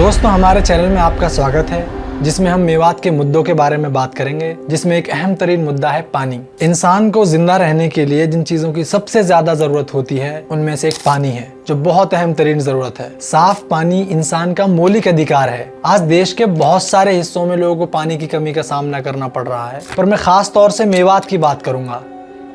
दोस्तों, हमारे चैनल में आपका स्वागत है, जिसमें हम मेवात के मुद्दों के बारे में बात करेंगे, जिसमें एक अहम तरीन मुद्दा है पानी। इंसान को जिंदा रहने के लिए जिन चीजों की सबसे ज्यादा जरूरत होती है उनमें से एक पानी है, जो बहुत अहम तरीन जरूरत है। साफ पानी इंसान का मौलिक अधिकार है। आज देश के बहुत सारे हिस्सों में लोगों को पानी की कमी का सामना करना पड़ रहा है, पर मैं खास तौर से मेवात की बात करूंगा,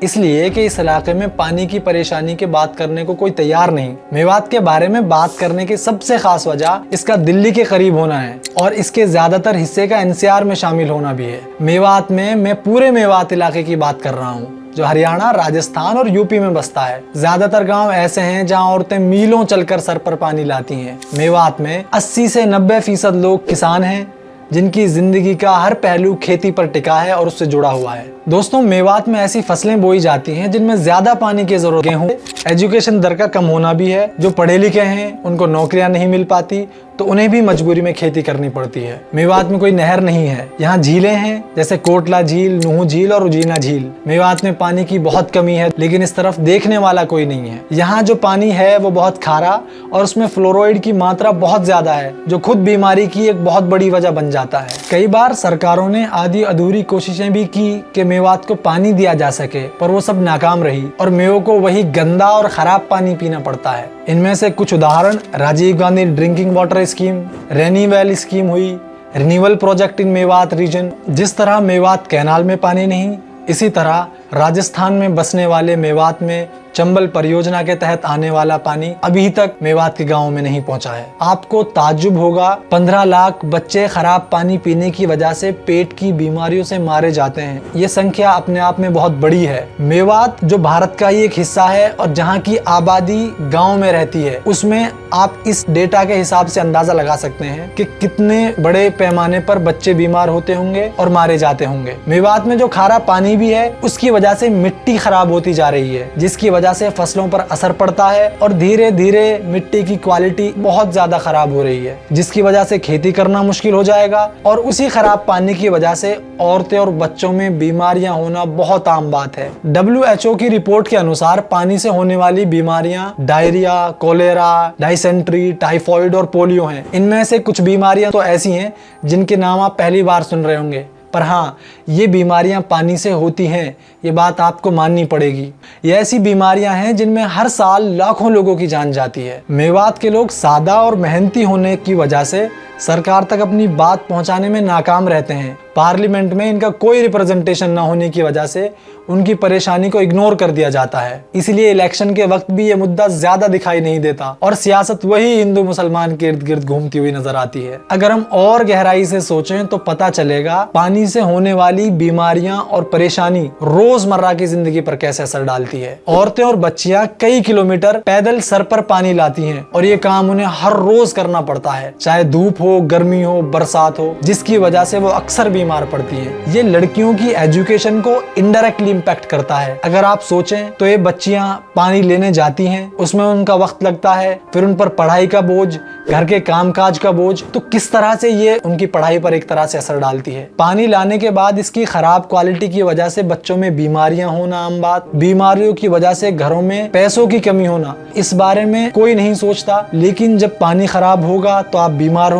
इसलिए कि इस इलाके में पानी की परेशानी की बात करने को कोई तैयार नहीं। मेवात के बारे में बात करने की सबसे खास वजह इसका दिल्ली के करीब होना है और इसके ज्यादातर हिस्से का एनसीआर में शामिल होना भी है। मेवात में मैं पूरे मेवात इलाके की बात कर रहा हूँ, जो हरियाणा, राजस्थान और यूपी में बसता है। ज्यादातर गांव ऐसे हैं जहां औरतें मीलों चलकर सर पर पानी लाती हैं। मेवात में 80 से 90% लोग किसान हैं, जिनकी जिंदगी का हर पहलू खेती पर टिका है और उससे जुड़ा हुआ है। दोस्तों, मेवात में ऐसी फसलें बोई जाती हैं जिनमें ज्यादा पानी की जरूरत गेहूं। एजुकेशन दर का कम होना भी है। जो पढ़े लिखे हैं उनको नौकरियां नहीं मिल पाती, तो उन्हें भी मजबूरी में खेती करनी पड़ती है। मेवात में कोई नहर नहीं है। यहाँ झीलें हैं, जैसे कोटला झील, नूह झील और उजीना झील। मेवात में पानी की बहुत कमी है, लेकिन इस तरफ देखने वाला कोई नहीं है। यहाँ जो पानी है वो बहुत खारा और उसमें फ्लोराइड की मात्रा बहुत ज्यादा है, जो खुद बीमारी की एक बहुत बड़ी वजह बन जाता है। कई बार सरकारों ने आधी अधूरी कोशिशें भी की कि मेवात को पानी दिया जा सके, पर वो सब नाकाम रही और मेवों को वही गंदा और खराब पानी पीना पड़ता है। इनमें से कुछ उदाहरण Rajiv Gandhi drinking water scheme, rainy well scheme हुई, renewal project in Mewat region. जिस तरह मेवात कैनाल में पानी नहीं, इसी तरह राजस्थान में बसने वाले मेवात में चंबल परियोजना के तहत आने वाला पानी अभी तक मेवात के गांवों में नहीं पहुंचा है। आपको ताज्जुब होगा, 15 लाख बच्चे खराब पानी पीने की वजह से पेट की बीमारियों से मारे जाते हैं। ये संख्या अपने आप में बहुत बड़ी है। मेवात जो भारत का ही एक हिस्सा है और जहां की आबादी गांव में रहती है, उसमें आप इस डेटा के हिसाब से अंदाजा लगा सकते हैं कि कितने बड़े पैमाने पर बच्चे बीमार होते होंगे और मारे जाते होंगे। मेवात में जो खारा पानी भी है, उसकी वजह से मिट्टी खराब होती जा रही है, जिसकी वजह से फसलों पर असर पड़ता है और धीरे धीरे मिट्टी की क्वालिटी बहुत ज्यादा खराब हो रही है, जिसकी वजह से खेती करना मुश्किल हो जाएगा। और उसी खराब पानी की वजह से औरतें और बच्चों में बीमारियां होना बहुत आम बात है। WHO की रिपोर्ट के अनुसार पानी से होने वाली बीमारियां डायरिया, कोलेरा, डायसेंट्री, टाइफॉइड और पोलियो हैं। इनमें से कुछ बीमारियां तो ऐसी हैं जिनके नाम आप पहली बार सुन रहे होंगे, पर हाँ, ये बीमारियां पानी से होती हैं, ये बात आपको माननी पड़ेगी। ये ऐसी बीमारियां हैं जिनमें हर साल लाखों लोगों की जान जाती है। मेवात के लोग सादा और मेहनती होने की वजह से सरकार तक अपनी बात पहुंचाने में नाकाम रहते हैं। पार्लियामेंट में इनका कोई रिप्रेजेंटेशन न होने की वजह से उनकी परेशानी को इग्नोर कर दिया जाता है। इसलिए इलेक्शन के वक्त भी ये मुद्दा ज्यादा दिखाई नहीं देता और सियासत वही हिंदू मुसलमान के इर्द गिर्द घूमती हुई नजर आती है। अगर हम और गहराई से सोचें तो पता चलेगा पानी से होने वाली बीमारियां और परेशानी रोजमर्रा की जिंदगी पर कैसे असर डालती है। औरतें और बच्चियां कई किलोमीटर पैदल सर पर पानी लाती हैं और ये काम उन्हें हर रोज करना पड़ता है, चाहे धूप हो, गर्मी हो, बरसात हो, जिसकी वजह से वो अक्सर बीमार पड़ती हैं। ये लड़कियों की एजुकेशन को इनडायरेक्टली इम्पैक्ट करता है। अगर आप सोचें तो ये बच्चियां पानी लेने जाती हैं, उसमें उनका वक्त लगता है, फिर उन पर पढ़ाई का बोझ, घर के कामकाज का बोझ, तो किस तरह से ये उनकी पढ़ाई पर एक तरह से असर डालती है। पानी लाने के बाद इसकी खराब क्वालिटी की वजह से बच्चों में बीमारियां होना आम बात, बीमारियों की वजह से घरों में पैसों की कमी होना, इस बारे में कोई नहीं सोचता। लेकिन जब पानी खराब होगा तो आप बीमार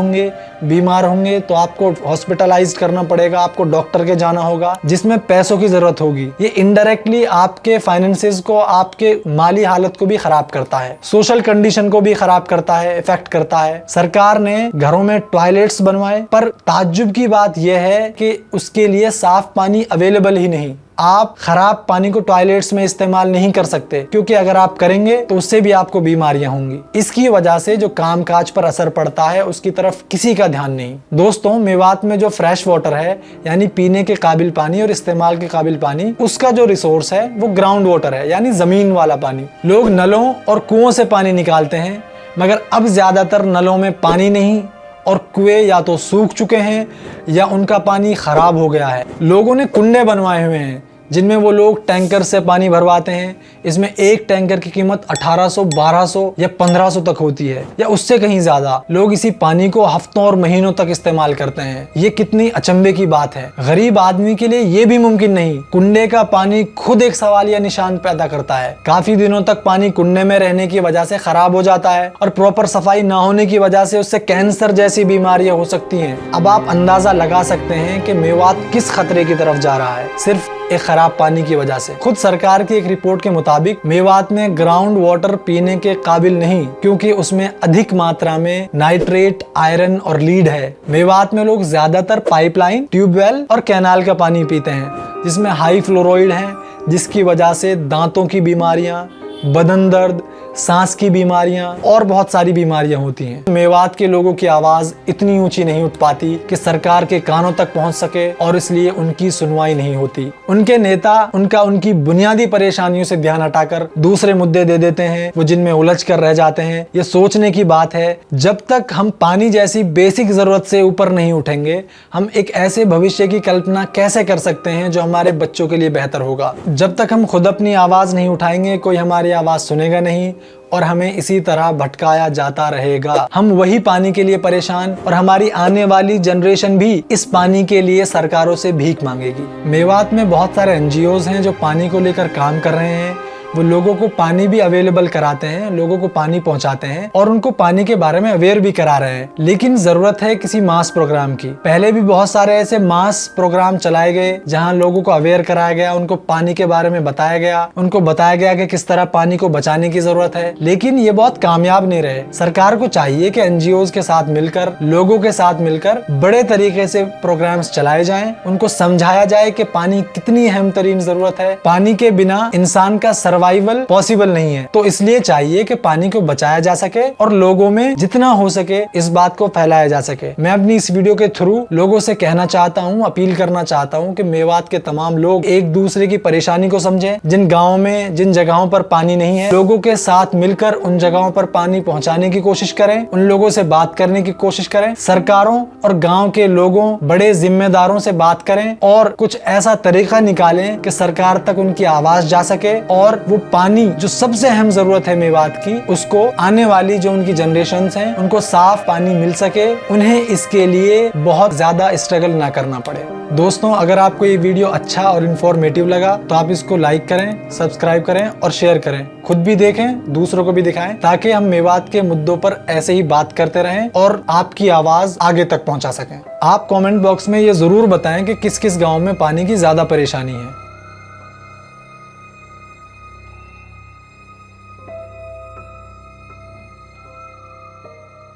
होंगे तो आपको हॉस्पिटलाइज करना पड़ेगा, आपको डॉक्टर के जाना होगा, जिसमें पैसों की जरूरत होगी। ये इनडायरेक्टली आपके फाइनेंसेस को, आपके माली हालत को भी खराब करता है, सोशल कंडीशन को भी खराब करता है, इफेक्ट करता है। सरकार ने घरों में टॉयलेट्स बनवाए, पर ताज्जुब की बात यह है कि उसके लिए साफ पानी अवेलेबल ही नहीं। आप खराब पानी को टॉयलेट्स में इस्तेमाल नहीं कर सकते, क्योंकि अगर आप करेंगे तो उससे भी आपको बीमारियां होंगी। इसकी वजह से जो कामकाज पर असर पड़ता है उसकी तरफ किसी का ध्यान नहीं। दोस्तों, मेवात में जो फ्रेश वाटर है, यानी पीने के काबिल पानी और इस्तेमाल के काबिल पानी, उसका जो रिसोर्स है वो ग्राउंड वाटर है, यानी जमीन वाला पानी। लोग नलों और कुओं से पानी निकालते हैं, मगर अब ज्यादातर नलों में पानी नहीं और कुएं या तो सूख चुके हैं या उनका पानी खराब हो गया है। लोगों ने कुंडे बनवाए हुए हैं जिनमें वो लोग टैंकर से पानी भरवाते हैं। इसमें एक टैंकर की कीमत 1800, 1200 या 1500 तक होती है या उससे कहीं ज्यादा। लोग इसी पानी को हफ्तों और महीनों तक इस्तेमाल करते हैं। ये कितनी अचंभे की बात है। गरीब आदमी के लिए ये भी मुमकिन नहीं। कुंडे का पानी खुद एक सवालिया निशान पैदा करता है। काफी दिनों तक पानी कुंडे में रहने की वजह से खराब हो जाता है और प्रॉपर सफाई ना होने की वजह से उससे कैंसर जैसी बीमारियां हो सकती हैं। अब आप अंदाजा लगा सकते हैं कि मेवात किस खतरे की तरफ जा रहा है, सिर्फ एक खराब पानी की वजह से। खुद सरकार की एक रिपोर्ट के मुताबिक मेवात में ग्राउंड वाटर पीने के काबिल नहीं, क्योंकि उसमें अधिक मात्रा में नाइट्रेट, आयरन और लीड है। मेवात में लोग ज्यादातर पाइपलाइन, ट्यूबवेल और कैनाल का पानी पीते हैं, जिसमें हाई फ्लोराइड है, जिसकी वजह से दांतों की बीमारियां, बदन दर्द, सांस की बीमारियां और बहुत सारी बीमारियां होती हैं। मेवात के लोगों की आवाज इतनी ऊंची नहीं उठ पाती कि सरकार के कानों तक पहुंच सके और इसलिए उनकी सुनवाई नहीं होती। उनके नेता उनकी बुनियादी परेशानियों से ध्यान हटाकर दूसरे मुद्दे दे देते हैं, वो जिनमें उलझ कर रह जाते हैं। ये सोचने की बात है, जब तक हम पानी जैसी बेसिक जरूरत से ऊपर नहीं उठेंगे, हम एक ऐसे भविष्य की कल्पना कैसे कर सकते हैं जो हमारे बच्चों के लिए बेहतर होगा। जब तक हम खुद अपनी आवाज नहीं उठाएंगे, कोई हमारी आवाज सुनेगा नहीं और हमें इसी तरह भटकाया जाता रहेगा। हम वही पानी के लिए परेशान और हमारी आने वाली जनरेशन भी इस पानी के लिए सरकारों से भीख मांगेगी। मेवात में बहुत सारे एनजीओज हैं जो पानी को लेकर काम कर रहे हैं। वो लोगों को पानी भी अवेलेबल कराते हैं, लोगों को पानी पहुंचाते हैं और उनको पानी के बारे में अवेयर भी करा रहे हैं। लेकिन जरूरत है किसी मास प्रोग्राम की। पहले भी बहुत सारे ऐसे मास प्रोग्राम चलाए गए जहां लोगों को अवेयर कराया गया, उनको पानी के बारे में बताया गया, उनको बताया गया कि किस तरह पानी को बचाने की जरूरत है, लेकिन ये बहुत कामयाब नहीं रहे। सरकार को चाहिए कि एनजीओज के साथ मिलकर, लोगों के साथ मिलकर बड़े तरीके से प्रोग्राम्स चलाए जाएं, उनको समझाया जाए कि पानी कितनी अहम तरीन जरूरत है। पानी के बिना इंसान का सर्वाइवल पॉसिबल नहीं है, तो इसलिए चाहिए कि पानी को बचाया जा सके और लोगों में जितना हो सके इस बात को फैलाया जा सके। मैं अपनी इस वीडियो के थ्रू लोगों से कहना चाहता हूँ, अपील करना चाहता हूँ कि मेवात के तमाम लोग एक दूसरे की परेशानी को समझें। जिन गाँव में, जिन जगहों पर पानी नहीं है, लोगों के साथ मिलकर उन जगहों पर पानी पहुँचाने की कोशिश करें, उन लोगों से बात करने की कोशिश करें। सरकारों और गाँव के लोगों, बड़े जिम्मेदारों से बात करें और कुछ ऐसा तरीका निकालें कि सरकार तक उनकी आवाज जा सके और वो पानी जो सबसे अहम जरूरत है मेवात की, उसको आने वाली जो उनकी जनरेशंस हैं उनको साफ पानी मिल सके, उन्हें इसके लिए बहुत ज्यादा स्ट्रगल ना करना पड़े। दोस्तों, अगर आपको ये वीडियो अच्छा और इन्फॉर्मेटिव लगा तो आप इसको लाइक करें, सब्सक्राइब करें और शेयर करें। खुद भी देखें, दूसरों को भी दिखाएं, ताकि हम मेवात के मुद्दों पर ऐसे ही बात करते रहें और आपकी आवाज आगे तक पहुंचा सकें। आप कमेंट बॉक्स में ये जरूर बताएं कि किस किस गांव में पानी की ज्यादा परेशानी है।